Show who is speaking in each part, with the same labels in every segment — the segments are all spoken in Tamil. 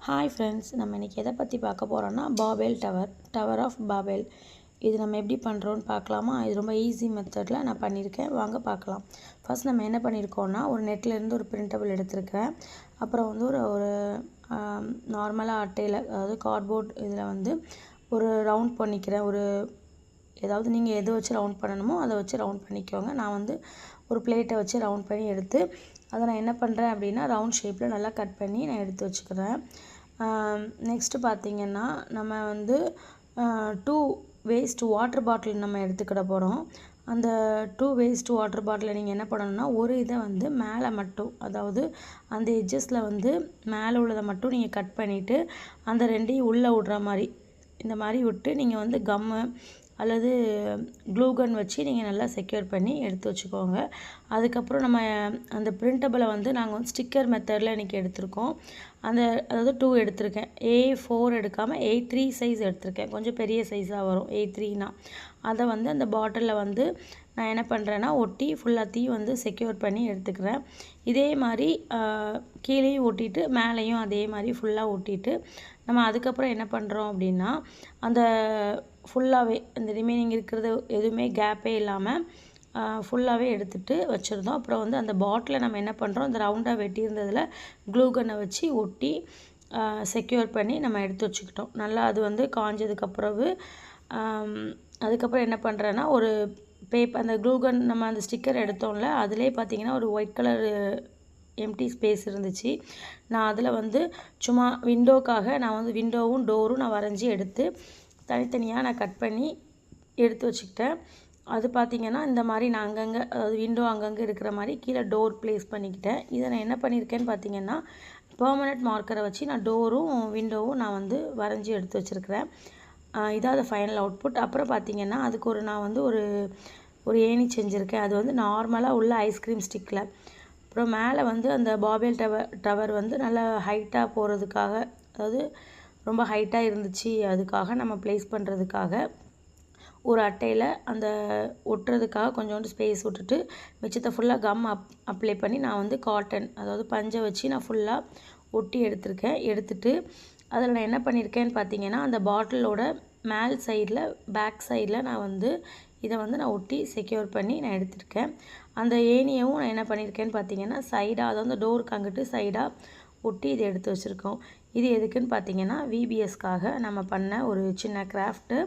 Speaker 1: ஹாய் ஃப்ரெண்ட்ஸ், நம்ம இன்றைக்கி எதை பற்றி பார்க்க போகிறோன்னா பாபெல் டவர் ஆஃப் பாபெல். இது நம்ம எப்படி பண்ணுறோன்னு பார்க்கலாமா? இது ரொம்ப ஈஸி மெத்தடில் நான் பண்ணியிருக்கேன், வாங்க பார்க்கலாம். ஃபஸ்ட் நம்ம என்ன பண்ணியிருக்கோன்னா, ஒரு நெட்லேருந்து ஒரு பிரிண்டபிள் எடுத்திருக்கேன். அப்புறம் வந்து ஒரு நார்மலாக அட்டையில், அதாவது கார்ட்போர்ட் இதில் வந்து ஒரு ரவுண்ட் பண்ணிக்கிறேன். ஏதாவது நீங்கள் எதை வச்சு ரவுண்ட் பண்ணணுமோ அதை வச்சு ரவுண்ட் பண்ணிக்கோங்க. நான் வந்து ஒரு பிளேட்டை வச்சு ரவுண்ட் பண்ணி எடுத்து அதை நான் என்ன பண்ணுறேன் அப்படின்னா ரவுண்ட் ஷேப்பில் நல்லா கட் பண்ணி நான் எடுத்து வச்சுக்கிறேன். நெக்ஸ்ட்டு பார்த்திங்கன்னா நம்ம வந்து 2 வேஸ்ட் வாட்டர் பாட்டில் நம்ம எடுத்துக்கிட போகிறோம். அந்த 2 வேஸ்ட் வாட்டர் பாட்டிலில் நீங்கள் என்ன பண்ணணும்னா, ஒரு இதை வந்து மேலே மட்டும், அதாவது அந்த எட்ஜஸில் வந்து மேலே உள்ளதை மட்டும் நீங்கள் கட் பண்ணிவிட்டு அந்த ரெண்டையும் உள்ளே விடுற மாதிரி இந்த மாதிரி விட்டு நீங்கள் வந்து கம்மு அல்லது க்ளூகன் வச்சு நீங்கள் நல்லா செக்யூர் பண்ணி எடுத்து வச்சுக்கோங்க. அதுக்கப்புறம் நம்ம அந்த பிரிண்டபிளை வந்து நாங்கள் வந்து ஸ்டிக்கர் மெத்தடில் இன்றைக்கி எடுத்திருக்கோம். அதாவது 2 எடுத்திருக்கேன். A4 எடுக்காமல் A3 சைஸ் எடுத்திருக்கேன். கொஞ்சம் பெரிய சைஸாக வரும் A3னா. அதை வந்து அந்த பாட்டிலில் வந்து நான் என்ன பண்ணுறேன்னா ஒட்டி ஃபுல்லாத்தையும் வந்து செக்யூர் பண்ணி எடுத்துக்கிறேன். இதே மாதிரி கீழேயும் ஒட்டிட்டு மேலேயும் அதே மாதிரி ஃபுல்லாக ஒட்டிட்டு நம்ம அதுக்கப்புறம் என்ன பண்ணுறோம் அப்படின்னா, அந்த ஃபுல்லாகவே இந்த ரிமைனிங் இருக்கிறது எதுவுமே கேப்பே இல்லாமல் ஃபுல்லாகவே எடுத்துகிட்டு வச்சுருந்தோம். அப்புறம் வந்து அந்த பாட்டிலை நம்ம என்ன பண்ணுறோம், அந்த ரவுண்டாக வெட்டியிருந்ததில் க்ளூகனை வச்சு ஒட்டி செக்யூர் பண்ணி நம்ம எடுத்து வச்சுக்கிட்டோம். நல்லா அது வந்து காஞ்சதுக்கப்புறவு அதுக்கப்புறம் என்ன பண்ணுறேன்னா, ஒரு அந்த க்ளூகன் நம்ம அந்த ஸ்டிக்கர் எடுத்தோம்ல, அதிலே பார்த்திங்கன்னா ஒரு ஒயிட் கலர் எம்டி ஸ்பேஸ் இருந்துச்சு. நான் அதில் வந்து சும்மா விண்டோக்காக நான் வந்து விண்டோவும் டோரும் நான் வரைஞ்சி எடுத்து தனித்தனியாக நான் கட் பண்ணி எடுத்து வச்சுக்கிட்டேன். அது பார்த்திங்கன்னா இந்த மாதிரி நான் அங்கங்கே, அதாவது விண்டோ அங்கங்கே இருக்கிற மாதிரி கீழே டோர் ப்ளேஸ் பண்ணிக்கிட்டேன். இதை நான் என்ன பண்ணியிருக்கேன்னு பார்த்திங்கன்னா, பெர்மனெண்ட் மார்க்கரை வச்சு நான் டோரும் விண்டோவும் நான் வந்து வரைஞ்சி எடுத்து வச்சுருக்கிறேன். இதாவது ஃபைனல் அவுட்புட். அப்புறம் பார்த்திங்கன்னா அதுக்கு நான் வந்து ஒரு ஏணி செஞ்சுருக்கேன். அது வந்து நார்மலாக உள்ள ஐஸ்கிரீம் ஸ்டிக்கில். அப்புறம் மேலே வந்து அந்த பாபெல் டவர் வந்து நல்லா ஹைட்டாக போகிறதுக்காக, அதாவது ரொம்ப ஹைட்டாக இருந்துச்சு, அதுக்காக நம்ம ப்ளேஸ் பண்ணுறதுக்காக ஒரு அட்டையில் அந்த ஒட்டுறதுக்காக கொஞ்சோண்டு ஸ்பேஸ் விட்டுட்டு மிச்சத்தை ஃபுல்லாக கம் அப்ளை பண்ணி நான் வந்து காட்டன், அதாவது பஞ்சை வச்சு நான் ஃபுல்லாக ஒட்டி எடுத்திருக்கேன். எடுத்துட்டு அதில் நான் என்ன பண்ணியிருக்கேன்னு பார்த்தீங்கன்னா, அந்த பாட்டிலோட மேல் சைடில் பேக் சைடில் நான் வந்து இதை வந்து நான் ஒட்டி செக்யூர் பண்ணி நான் எடுத்திருக்கேன். அந்த ஏணியவும் நான் என்ன பண்ணியிருக்கேன்னு பார்த்தீங்கன்னா, சைடாக, அதாவது டோருக்கு அங்கிட்டு சைடாக ஒட்டி இதை எடுத்து வச்சுருக்கோம். இது எதுக்குன்னு பார்த்தீங்கன்னா, VBSக்காக நம்ம பண்ண ஒரு சின்ன கிராஃப்ட்டு.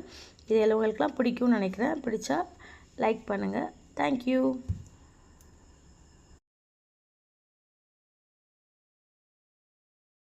Speaker 1: இது எல்லாருக்கெல்லாம் பிடிக்கும்னு நினைக்கிறேன். பிடிச்சா லைக் பண்ணுங்கள். தேங்க்யூ.